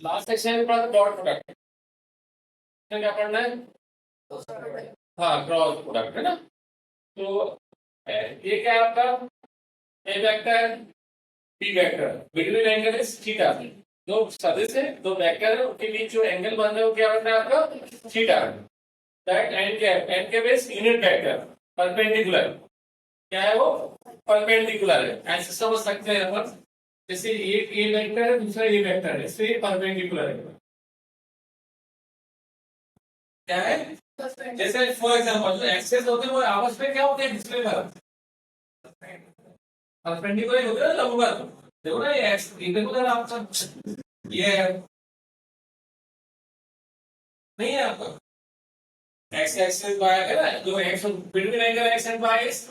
Last section में पढ़ा था डॉट प्रोडक्ट, क्या पढ़ना है? हाँ, क्रॉस प्रोडक्ट है ना। तो ये क्या है आपका? A vector B vector, between angle is theta. दो सदिश है, दो वेक्टर है, उनके बीच जो एंगल बन रहा है वो क्या बन रहा है आपका? Theta. That n cap is unit vector perpendicular. क्या है वो? परपेंडिकुलर है, ऐसे समझ सकते हैं अपन। जैसे एक ए वेक्टर है, दूसरा ए वेक्टर है, इससे परपेंडिकुलर है। क्या है? जैसे फॉर एग्जांपल जो एक्सेस होते हैं वो आपस में क्या होते हैं? डिस्प्ले पर परपेंडिकुलर होते हैं ना, लंबवत। देखो ना ये एक्स इक्वल आपका ये है, नहीं है आपका? एक्स एक्सेस बाय है ना, जो x between angle x and y is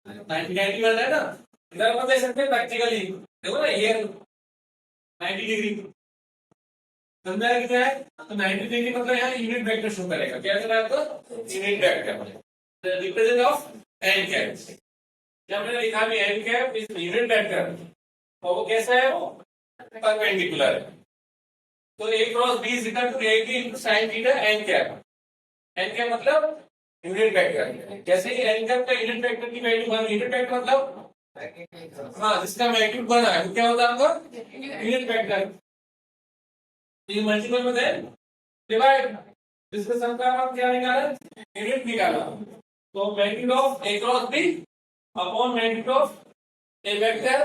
90 बन है ना। इधर अपन देख सकते हैं प्रैक्टिकली, देखो ना ये 90 डिग्री समझा है कितना है? तो 90 डिग्री मतलब यहाँ यूनिट वेक्टर शो करेगा। क्या करेगा आपको? Unit vector represent of n cap. जब मैंने लिखा भी n cap is unit vector, तो वो कैसा है? वो परपेंडिकुलर है। तो A cross B is equal to A B into sine theta n cap. N cap मतलब यूनिट वेक्टर। जैसे ही एन कैप का यूनिट वेक्टर की वैल्यू बन, यूनिट वेक्टर मतलब हाँ जिसका मैग्नीट्यूड बना है वो क्या होता है आपका? Unit vector. ये मल्टीपल में है डिवाइड, जिसके सम का हम क्या निकाला? यूनिट निकाला। तो magnitude of A cross B upon magnitude of A vector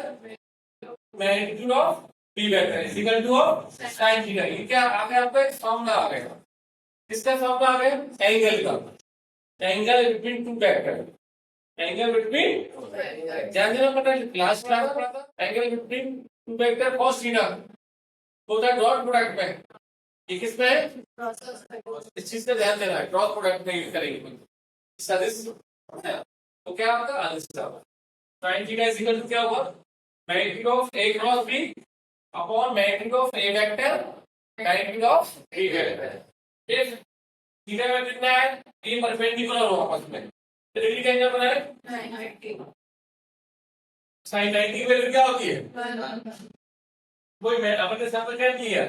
magnitude of B vector is equal to of sine theta. ये क्या आ गया आपका? एक फॉर्मूला आ गया। किसका फॉर्मूला आ गया? एंगल का। Angle between two vector, angle between ध्यान देना, पता है लास्ट क्लास पढ़ा था angle between two vector cos theta होता है डॉट प्रोडक्ट में। ये किस में है? इस चीज का ध्यान देना है, क्रॉस प्रोडक्ट में यूज करेंगे सदिश। तो क्या होगा? अदिश। sin theta is equal to क्या हुआ? Magnitude of a cross b upon magnitude of a vector magnitude of b vector. If theta में कितना है? ये परपेंडिकुलर हो आपस में, तो डिग्री का एंगल बना है 90। sin 90 की वैल्यू क्या होती है? वही मैं अपने साथ में क्या किया,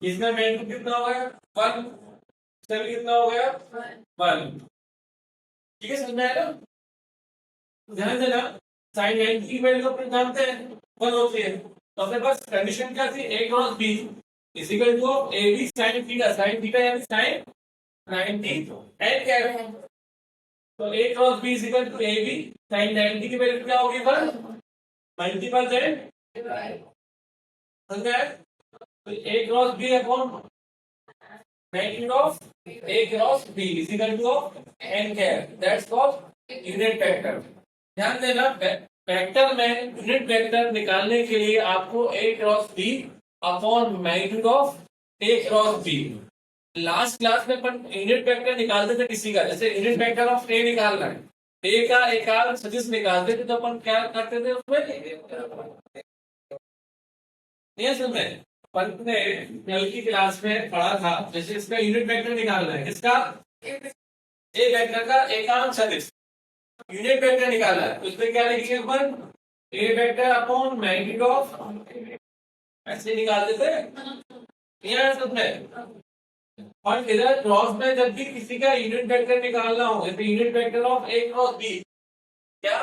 इसका मैग्नीट्यूड कितना हो गया? 1, इसका कितना हो गया? 1। ठीक है, समझ में आया ना? ध्यान देना, sin 90 की वैल्यू अपन जानते हैं 1 होती है। तो अपने पास कंडीशन क्या थी? a cross b is equal to ab sin theta. sin theta यानी sin 90 एंड क्या है? तो a cross b is equal to ab sin 90 की वैल्यू क्या होगी? 1 मल्टीपल दैट समझ आया? तो a cross b upon magnitude of a cross b is equal to n cap, that's called unit vector. ध्यान देना, वेक्टर में यूनिट वेक्टर निकालने के लिए आपको a cross b upon magnitude of a cross b। Last class में अपन unit vector निकालते थे किसी का, जैसे यूनिट वेक्टर ऑफ a निकालना है, a का एकाल सदिश निकालते थे, तो अपन क्या करते थे उसमें? नहीं समझ में? अपन ने कल की क्लास में पढ़ा था, जैसे इसका यूनिट वेक्टर निकालना है, किसका? ए वेक्टर का एकांक सदिश यूनिट वेक्टर निकालना है। उसमें क्या लिखेंगे अपन? ए वेक्टर अपॉन मैग्नीट्यूड ऑफ, ऐसे निकालते थे यहाँ सब में। और इधर क्रॉस में जब भी किसी का यूनिट वेक्टर निकालना हो, जैसे unit vector of A cross B, क्या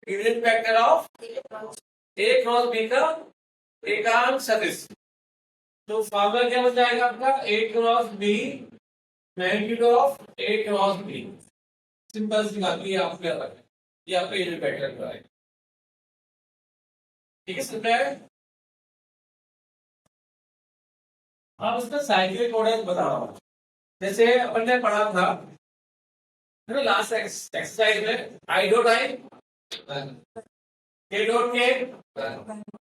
unit vector of A cross B का एकांक सदिश, तो फॉर्मूला क्या बन जाएगा आपका? A cross B magnitude of A cross B. Simple सी बात, ये आपको याद रखना है, ये आपका यूनिट वेक्टर का है। ठीक है, समझ में? अब उसका साइक्लिक मॉडल बता रहा हूं। जैसे अपन ने पढ़ा था लास्ट एक्सरसाइज में, आई डॉट आई के डॉट के,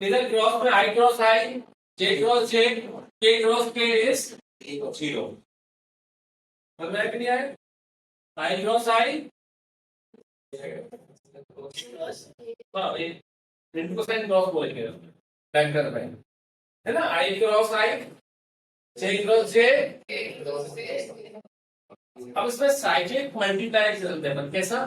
इधर क्रॉस में आई क्रॉस आई जे क्रॉस जे के क्रॉस के इज 0। समझ में नहीं आया? आई क्रॉस आई, हाँ ये इनको साइन क्रॉस बोलेंगे वेक्टर में, है ना? आई क्रॉस आई जे क्रॉस जे। अब इसमें साइक्लिक मल्टीप्लाई चलते हैं, कैसा?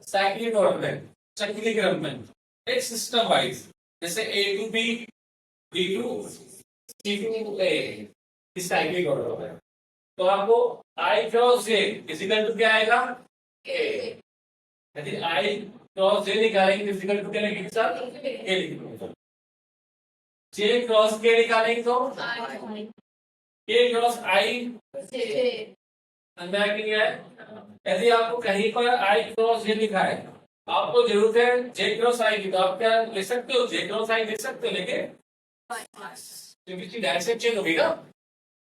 साइक्लिक ऑर्डर में, चक्रीय क्रम में। एक सिस्टम वाइज, जैसे A to B, B to C to A, इस टाइप की ऑर्डर होता है। तो आपको I cross J is equal to क्या आएगा, ए। यदि आई क्रॉस जे निकालेंगे इजिकल टू क्या लिखेंगे सर, ए लिखेंगे। जे क्रॉस के निकालेंगे तो ए क्रॉस आई, अंदर क्या है। यदि आपको कहीं पर आई क्रॉस जे लिखा है, आपको जरूरत है जे क्रॉस आई की, तो आप क्या लिख सकते हो, जे क्रॉस आई लिख सकते हो, लेकिन क्योंकि इसकी डायरेक्शन चेंज होगी ना।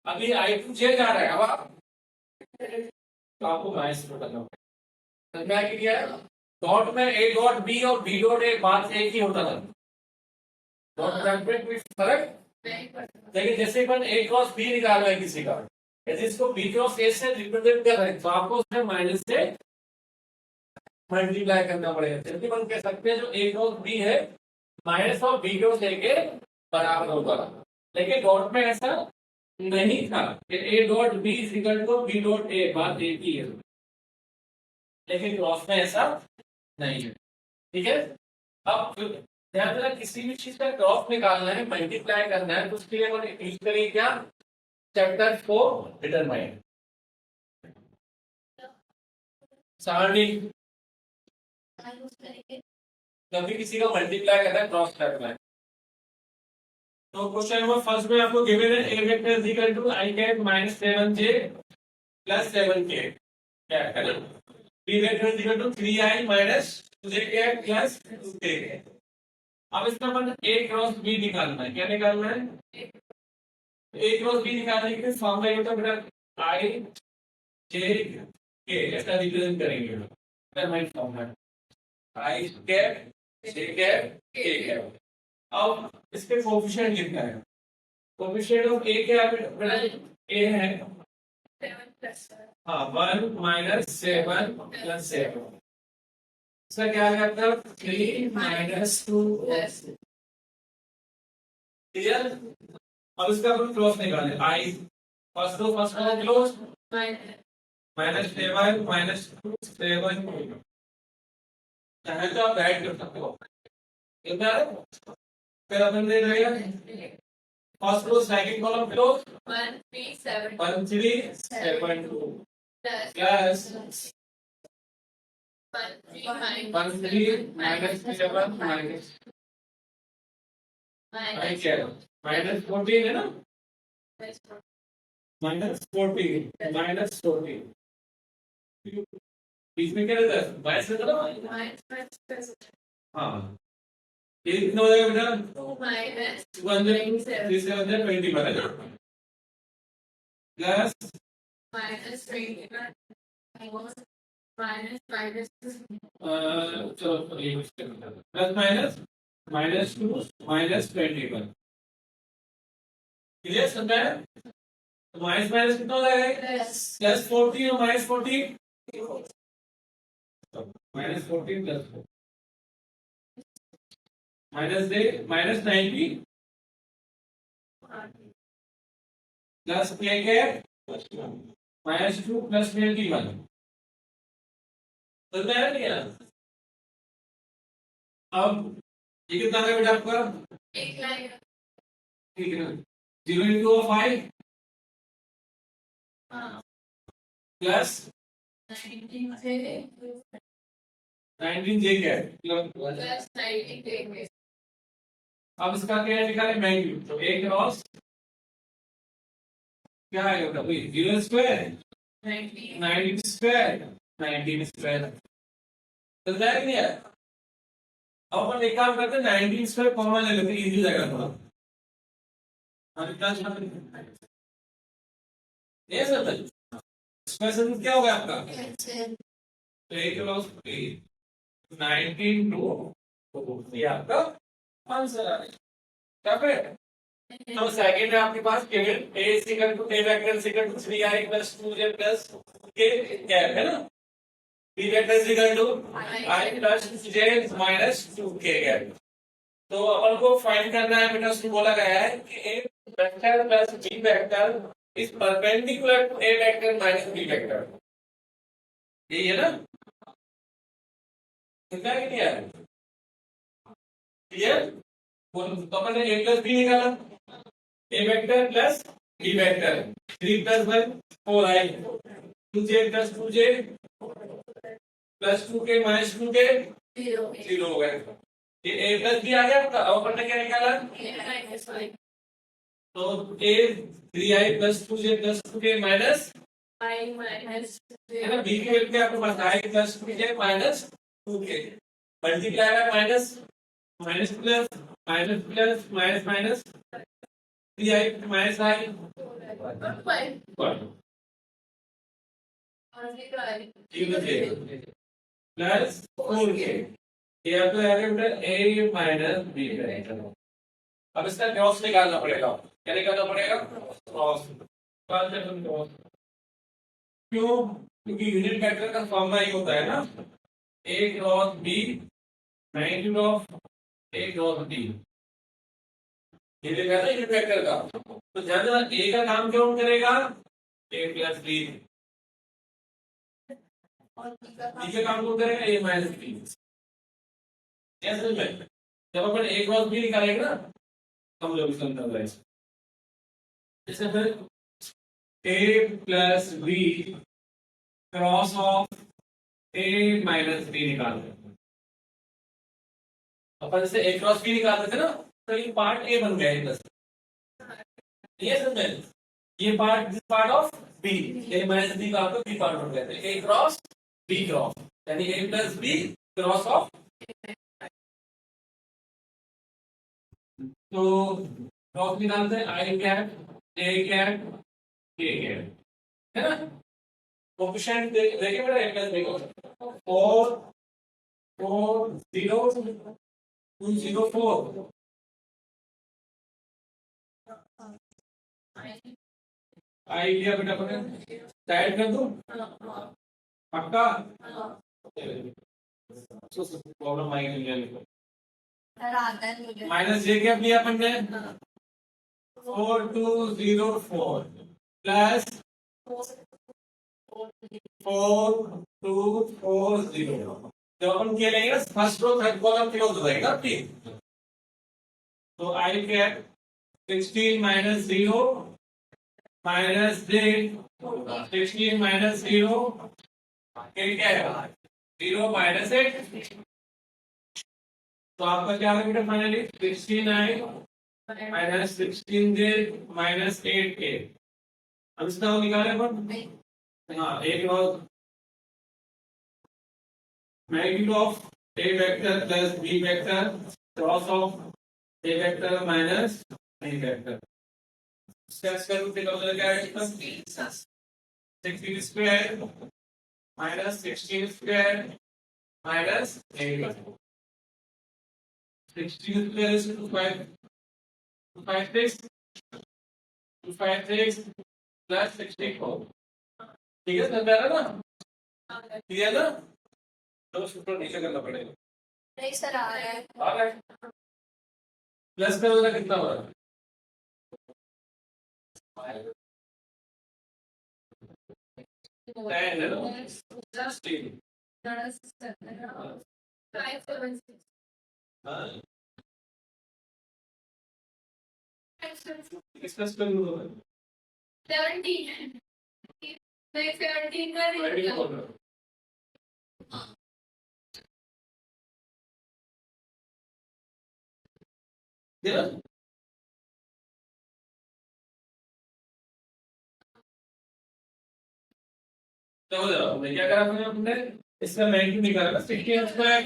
अभी आई टू जे जा रहा है, अब आप तो आपको माइनस करना होगा। क्या किया है, डॉट में ए डॉट बी और बी डॉट ए बात एक ही होता था, डॉट ट्रांसपेरेंट में फर्क। लेकिन जैसे अपन ए क्रॉस बी निकाल रहे हैं किसी का, यदि इसको बी क्रॉस ए से रिप्रेजेंट कर रहे हैं, तो आपको उसमें माइनस से मल्टीप्लाई करना पड़ेगा। जल्दी अपन कह सकते हैं जो ए क्रॉस बी है minus of B cross A के बराबर होगा। लेकिन डॉट में ऐसा नहीं था कि A dot B is equal to B dot A, बात एक ही है। लेकिन क्रॉस में ऐसा नहीं है, ठीक है। अब ध्यान देना, किसी भी चीज का क्रॉस निकालना है, मल्टीप्लाई करना है, तो उसके लिए अपन यूज करेंगे क्या, चैप्टर 4 डिटरमाइन सारणी। कभी किसी का मल्टीप्लाई करना है, क्रॉस करना है। तो क्वेश्चन नंबर फर्स्ट में आपको गिवन है A vector is equal to i cap minus 7j plus 7k, क्या है ना। B vector is equal to 3i minus 2j plus 2k। अब इसका मतलब ए क्रॉस बी निकालना है, क्या निकालना है, ए क्रॉस बी निकालने के लिए फॉर्मूला ये होता है आई जे के, ऐसा रिप्रेजेंट करेंगे determine formula I cap J cap के कैप। अब इसके कोएफिशिएंट लिखना है, कोएफिशिएंट ऑफ ए क्या है, ए है हाँ 1 माइनस 7 प्लस 7, इसका क्या आ जाता है 3 माइनस 2। क्लियर। अब इसका अपन क्लोज निकालें, I first row close minus 7 minus 2 7, चाहे तो आप ऐड कर सकते हो, कितना है। फिर अपन दे रहेगा first row second column close 1 3 7 2 plus 1 3 minus 7 minus minus 14 है ना, माइनस 14 माइनस 14, बीच में क्या रहता है माइनस रहता है ना। हाँ ये कितना हो जाएगा बेटा, 2 माइनस 3 बनेगा प्लस माइनस 20 माइनस माइनस चलो plus minus minus 2 minus 21। Clear समझा है। तो माइनस माइनस कितना हो जाएगा, प्लस 14 और माइनस 14, माइनस 14 प्लस 4 माइनस दे माइनस 90 प्लस के माइनस 2 प्लस 21। तो नहीं है। अब ये कितना है बेटा आपका, एक लाइन, ठीक है 0 into 5 प्लस 19j क्या है प्लस 19j। अब इसका क्या निकाले वैल्यू, तो a क्रॉस क्या आएगा भाई 0 स्क्वायर 19 स्क्वायर 19 स्क्वायर, तो जाएगा नहीं है। अब अपन एक काम करते हैं 19 स्क्वायर कॉमन ले लेते हैं, इजी जाएगा थोड़ा। ये सब स्क्वायर क्या हो गया आपका, तो a क्रॉस 19 टू ये आपका आंसर आ गया। क्या पे तो सेकंड है आपके पास केवल a equal to a vector equal to 3i plus 2j plus k cap है ना, b vector equal to i plus j minus 2k cap. तो अपन को फाइंड करना है बेटा, उसमें बोला गया है कि a vector plus b vector is perpendicular to a vector minus b vector, यही है ना, कितना क्या है। क्लियर। तो अपन ने a प्लस बी निकाला, a vector plus b vector, 3 plus 1 4i, 2j plus 2j plus 2k minus 2k 0 हो गया। ये a प्लस बी आ गया आपका। अब अपन ने क्या निकाला, तो a 3i plus 2j plus 2k minus है ना, b की वैल्यू क्या आपके पास i plus 2j minus 2k, multiply by minus minus plus minus plus minus minus 3i minus i plus 4k, ये आपको आएगा बेटा a माइनस b करेंगे। अब इसका क्रॉस निकालना पड़ेगा। क्या निकालना पड़ेगा, क्रॉस। क्यों, क्योंकि यूनिट वेक्टर का फॉर्मूला ये होता है ना, a cross b magnitude of a cross b, ये देखा ना यूनिट वेक्टर का। तो ध्यान देना a का काम कौन करेगा, a प्लस b, b का काम कौन करेगा, a माइनस b। जब अपन a क्रॉस b निकालेंगे ना, हम लोग इसका अंतर है जैसे फिर a plus b cross of a minus b निकालते हैं। अपन जैसे a क्रॉस b निकालते थे ना, तो ये पार्ट a बन गया है प्लस, ये समझे, ये part this part of b, a minus b का आपका b पार्ट बन गया था, a क्रॉस b क्रॉस, यानी a plus b cross of. तो क्रॉस निकालते हैं i cap a cap k cap, है ना। कोएफिशिएंट देखिए बेटा a प्लस b को 4 4 0 2 0 4, आई लिया बेटा, पकड़ टाइट कर दूं पक्का, प्रॉब्लम आएगी नहीं, माइनस जे क्या लिया अपन ने 4204 प्लस 4240, जब अपन क्या लेंगे ना first row third column close हो जाएगा आपकी। तो i cap 16 minus 0 minus j 16 minus 0 क्या है 0 माइनस 8, तो आपका क्या होगा बेटा finally 69 minus 16j minus 8k। अब इसका निकाले अपन, हाँ एक और magnitude of a vector plus b vector cross of a vector minus b vector, इसका स्क्वायर रूट निकालने का है 16 square minus 16 square minus 8, 16 square is 256 plus 64, ठीक है समझ आ रहा ना, क्लियर ना। तो सूत्र नीचे करना पड़ेगा, नहीं सर आ रहा है, आ रहा है, प्लस का वाला कितना हो रहा है 10 है ना 16, हाँ इसका स्क्वायर रूट होगा 17 का चलो जरा हमने क्या करा, हमने इसका मैग्नीट्यूड निकाला 16 स्क्वायर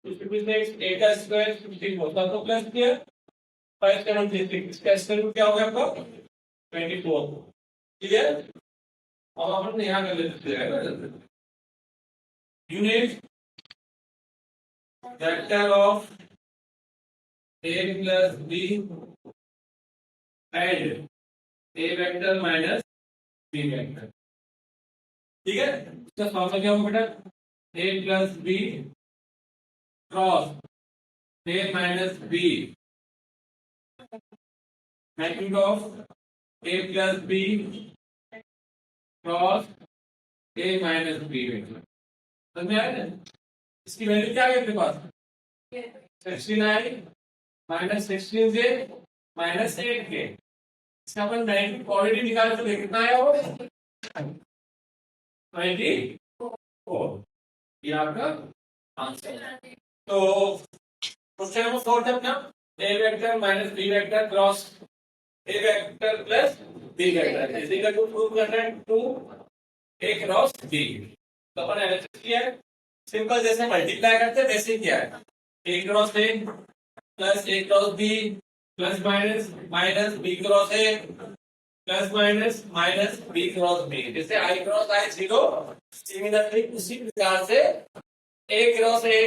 256 a का स्क्वायर 15 होता तो प्लस किया 5736, इसका स्क्वायर रूट क्या हो गया आपका 24, क्लियर। अब अपन यहाँ कर लेते हैं unit vector of a plus b and a vector minus b vector, ठीक है। इसका फॉर्मूला क्या होगा बेटा a plus b cross a minus b, magnitude of a plus b cross a minus b vector, समझ में आया ना। इसकी वैल्यू क्या है आपके पास 69 माइनस 16 से माइनस 8 के इसका अपन 90 ऑलरेडी निकाल तो कितना आया वो 94 ये आपका आंसर है। तो क्वेश्चन नंबर 4 था अपना a vector minus b vector cross a vector plus b vector is equal to prove करना है 2 a क्रॉस b। तो अपन एनालिसिस किया है सिंपल जैसे मल्टीप्लाई करते हैं वैसे ही किया है a cross a plus a cross b plus minus minus b cross a plus minus minus b cross b जैसे i क्रॉस i 0 सिमिलरली उसी प्रकार से a क्रॉस a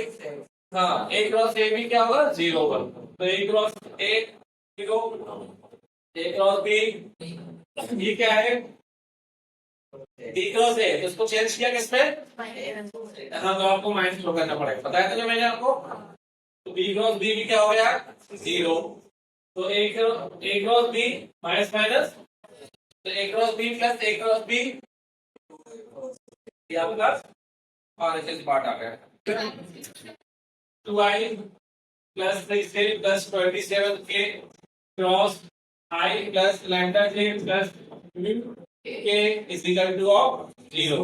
हाँ a क्रॉस a भी क्या होगा 0 होगा तो a cross a 0 a cross b ये क्या है b क्रॉस a तो इसको चेंज किया किसमें हाँ तो आपको माइनस लो करना पड़ेगा बताया था ना मैंने आपको तो b क्रॉस b भी क्या हो गया 0 तो a cross b minus minus तो a cross b plus a cross b ये आपका आरएचएस पार्ट आ गया 2i प्लस 6 प्लस 27 के cross i plus lambda j plus के इज इक्वल टू ऑफ 0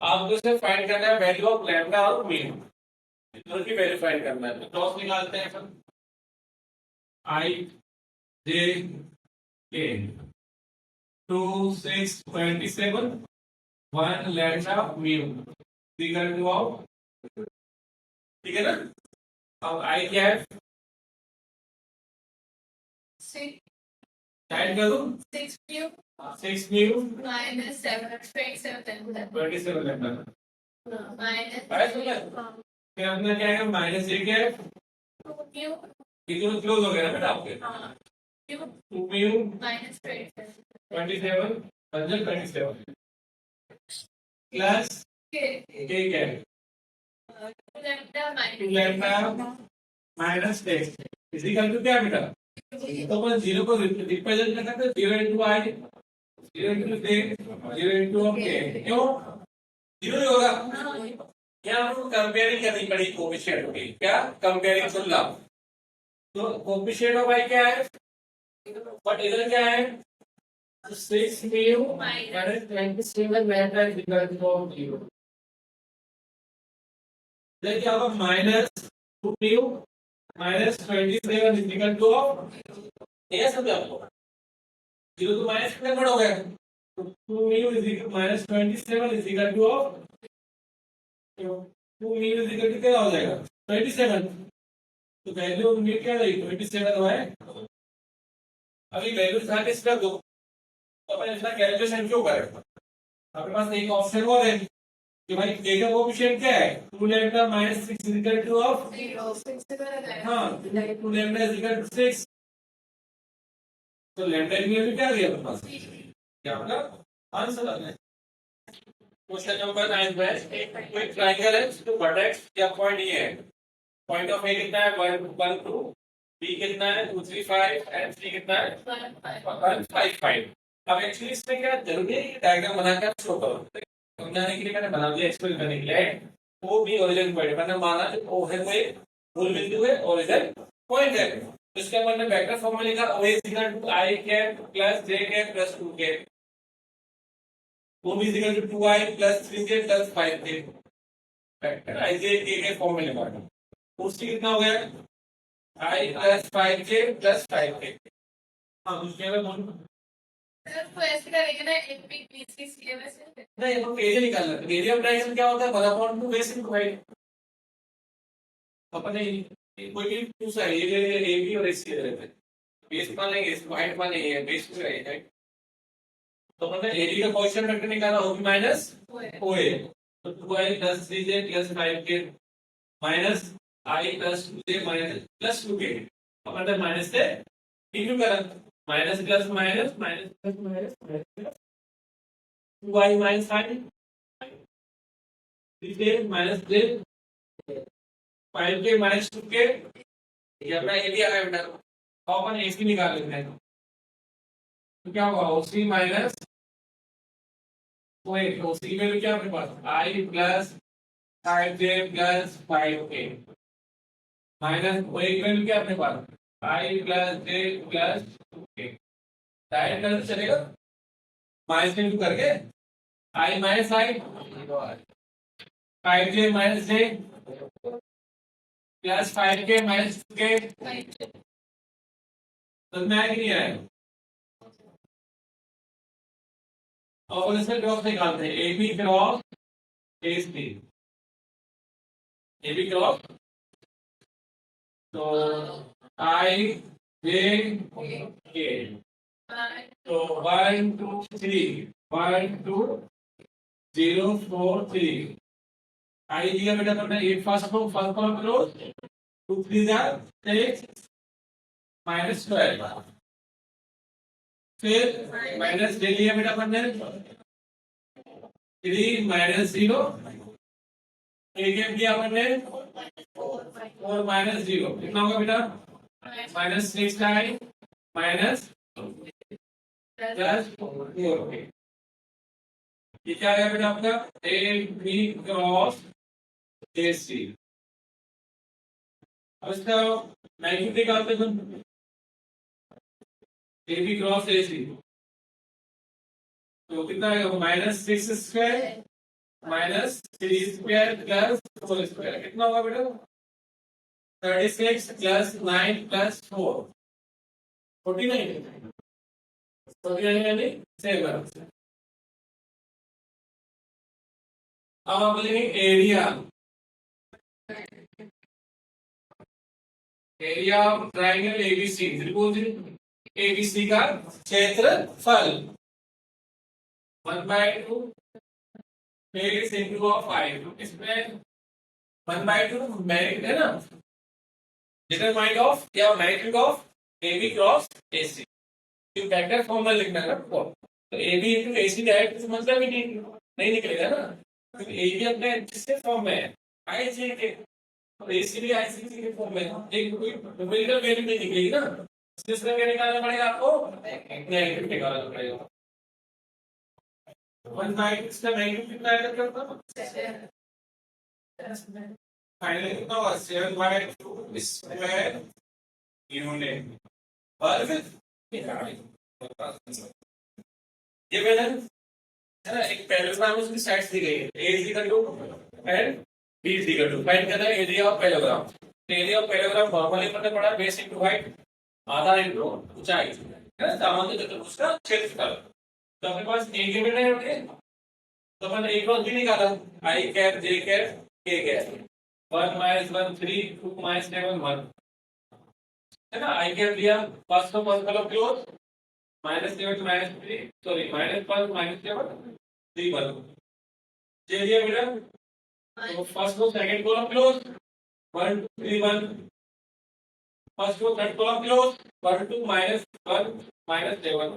आपको सिर्फ फाइंड करना है वैल्यू ऑफ लैम्डा और मीन दोनों की वैल्यू फाइंड करना है तो क्रॉस निकालते हैं अपन i j k 2 6 27 1 lambda mean equal to of ठीक है ना अब आई क्या है ऐड कर दो 6 न्यू minus 7 27 27 लैम्डा minus फिर अपना क्या है माइनस एक है q ये दोनों क्लोज हो गया ना बेटा आपके q 2 म्यू minus 27 27 बदल 27 प्लस k के क्या है lambda lambda minus 10 is equal to क्या बेटा तो अपन 0 को रिप्रेजेंट कर सकते हैं 0 into i 0 into j 0 into k क्यों 0 ही होगा यहाँ हमको कंपेयरिंग करनी पड़ी कोएफिशिएंट की क्या कंपेयरिंग तुलना तो कोएफिशिएंट ऑफ i क्या है बट इधर क्या है 6 mu minus 27 lambda is equal to 0 इधर क्या होगा minus 2 mu minus 27 is equal to ये समझ आपको 0 तो माइनस कितना बड़ा हो गया तो 2 mu is equal minus 27 is equal to 2 mu is equal to क्या हो जाएगा 27 तो वैल्यू ऑफ म्यू क्या रहेगी 27 हुआ है अभी वैल्यू साथ इस कर दो तो अपन इसका कैलकुलेशन क्यों करें आपके पास एक ऑप्शन और है कि भाई k का कोएफिशिएंट क्या है 2 lambda minus 6 is equal to of 0 6 हाँ 2 लैम्डा इज इक्वल टू 6 तो लैम्डा की वैल्यू क्या आ गई अपने पास क्या आपका आंसर आ गया क्वेश्चन नंबर 9 में कोई ट्रायंगल है तो वर्टेक्स या पॉइंट ये है पॉइंट ऑफ ए कितना है 1 1 2 बी कितना है 2 3 5 एंड सी कितना है 1 5 5 अब एक्चुअली इसमें क्या जरूरी है डायग्राम बनाकर शो करो समझाने के लिए मैंने बना दिया एक्सप्लेन करने के लिए वो भी ओरिजिन पॉइंट मैंने माना ओ है कोई मूल बिंदु है ओरिजिन पॉइंट है इसके अंदर मैंने वेक्टर फॉर्म में लिखा O is equal to i cap plus j cap plus 2 cap O is equal to 2i plus 3j plus 5j vector i j के फॉर्म में लिखा है उसकी कितना हो गया i plus 5j plus 5k हां उसके में बोल सर तो ऐसे करेंगे ना एक भी बीसी सी वैसे नहीं हम एरिया निकालना है एरिया ऑफ ट्रायंगल क्या होता है 1/2 बेस इनटू हाइट अपन ने कोई भी two side area A B और एसी दे रहे थे बेस मान लेंगे इसको हाइट मान लेंगे बेस टू है तो अपन ने एरिया का कोएफिशिएंट वेक्टर निकाला होगी माइनस ओए तो 2i plus 3j plus 5k minus i plus 2j minus plus 2k अपन ने माइनस से इंटू करा minus plus minus minus plus minus 2i minus 5 3j minus j 5k minus 2k ये अपना area है बेटा अपन एसी निकाल लेते हैं तो क्या होगा ओसी माइनस ओसी में क्या अपने पास i plus 5j plus 5k minus वो एक वैल्यू क्या अपने पास आई प्लस जे प्लस के डायरेक्ट करके चलेगा माइनस इंटू करके आई माइनस आई 5j माइनस जे प्लस 5k माइनस के समझ में आया कि नहीं आया। और इसमें क्रॉस निकालते हैं A B cross A C A B cross तो आई जे के तो 1 2 3 1 2 0 4 3 आई दिया बेटा तुमने एक फर्स्ट कॉलम क्लोज 2 3 जा 6 माइनस 12 फिर माइनस ले लिया बेटा अपन ने 3 माइनस 0 एक गेम किया अपन ने 4 माइनस 0 कितना होगा बेटा माइनस 6 आई माइनस प्लस 4 ये क्या है बेटा आपका ए बी क्रॉस ए सी। अब इसका मैग्नीट्यूड निकालते हैं ए बी क्रॉस ए सी तो कितना आएगा minus 6 square minus 3 square plus 4 square कितना होगा बेटा 36 प्लस 9 प्लस 4 49 यानी 7। अब आप बोलेंगे area area of triangle ABC त्रिभुज एबीसी का क्षेत्रफल 1/2 फेस इंटू ऑफ 5 इसमें 1/2 मैग्नीट्यूड है ना डिटरमाइंड ऑफ या magnitude of AB cross AC ये वेक्टर फॉर्म में लिखना है ना तो एबी इंटू एसी डायरेक्ट मतलब ही नहीं निकलेगा ना तो एबी अपने किसके फॉर्म में है आई जे के तो एसी भी आईसी के फॉर्म में एक कोई न्यूमेरिकल वैल्यू नहीं निकलेगी ना किस तरह का निकालना पड़ेगा आपको नेगेटिव निकालना पड़ेगा 1/2 इसका नेगेटिव कितना आएगा फाइनली कितना होगा 7/2 स्क्वायर यूनिट परफेक्ट ये मैंने है ना एक पैराग्राफ उसकी साइड्स दी गई है A is equal to and B is equal to find करना है एरिया ऑफ पैराग्राफ तो एरिया ऑफ पैराग्राफ नॉर्मली पता पड़ा बेस इनटू हाइट आधा इनटू ऊंचाई है ना सामान्य चतुर्भुज का क्षेत्रफल तो अपने पास ए गिवन है ओके तो अपन ए क्रॉस बी निकाला आई कैप जे कैप के कैप 1 - 1 3 2 - 7 1 है ना आई कैप दिया फर्स्ट तो first column close -7 to -3 sorry -1 -7 3 1 जे दिया बेटा तो फर्स्ट को सेकंड कॉलम क्लोज 1 2 3 1 फर्स्ट को थर्ड कॉलम क्लोज 1 2 -1 -7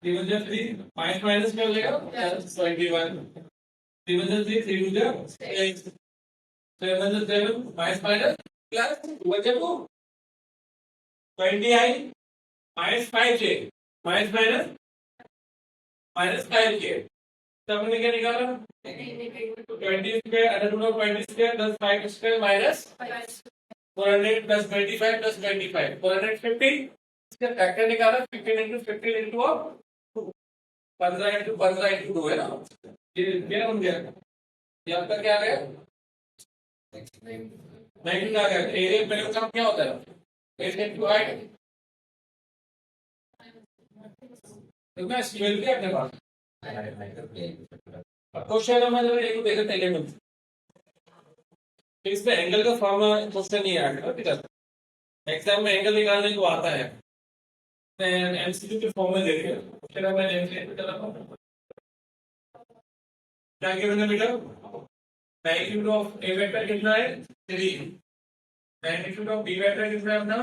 3 3 माइनस क्या हो जाएगा 21 3 3 3 8 7 7 माइनस प्लस 2 20 आई -5j माइनस 5j तब हमने क्या निकाला 20 square √20 square plus 5 square minus 400 plus 25 plus 25 450 इसका फैक्टर निकाला 15 into 15 into 15 into 15 into 2 है ना ये क्या बन गया ये आपका क्या आ गया मैग्नीट्यूड आ गया एरिया पहले का क्या होता है एरिया इनटू हाइट तो मैं स्केल किया अपने पास क्वेश्चन नंबर 1 को देखते हैं एलिमेंट इसमें एंगल का फॉर्मूला क्वेश्चन नहीं आएगा ठीक है एग्जाम में एंगल निकालने को आता है एमसीक्यू के फॉर्म में देखिए चलो मैं एमसीक्यू चला क्या गिवन है बेटा मैग्नीट्यूड ऑफ ए वेक्टर कितना है 3 मैग्नीट्यूड ऑफ बी वेक्टर कितना है अपना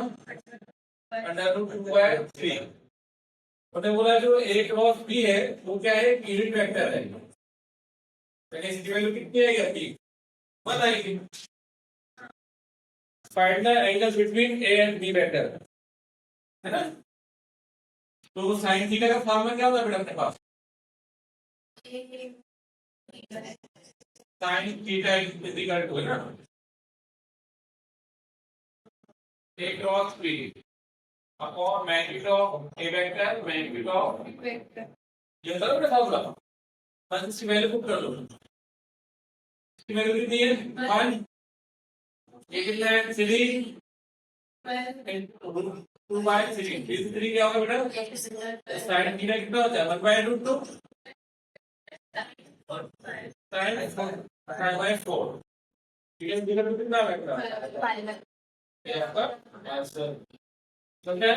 √2/3 उन्होंने बोला जो ए क्रॉस बी है वो क्या है यूनिट वेक्टर है तो इसकी वैल्यू कितनी आएगी 1 आएगी find the angle between A and B vector है ना तो साइन थीटा का फॉर्मूला क्या होता है बेटा अपने पास sine theta is equal to है ना A cross B upon magnitude of A vector magnitude of vector ये करो ना फॉर्मूला बस इसकी वैल्यू पुट कर दो इसकी वैल्यू कितनी है 1 ये कितना है 3 2 by 3 इस 3 क्या होगा बेटा sin थीटा कितना होता है 1/√2 sin by 4 ठीक है थीटा कितना वेक्टर फाइनल ये आपका आंसर समझा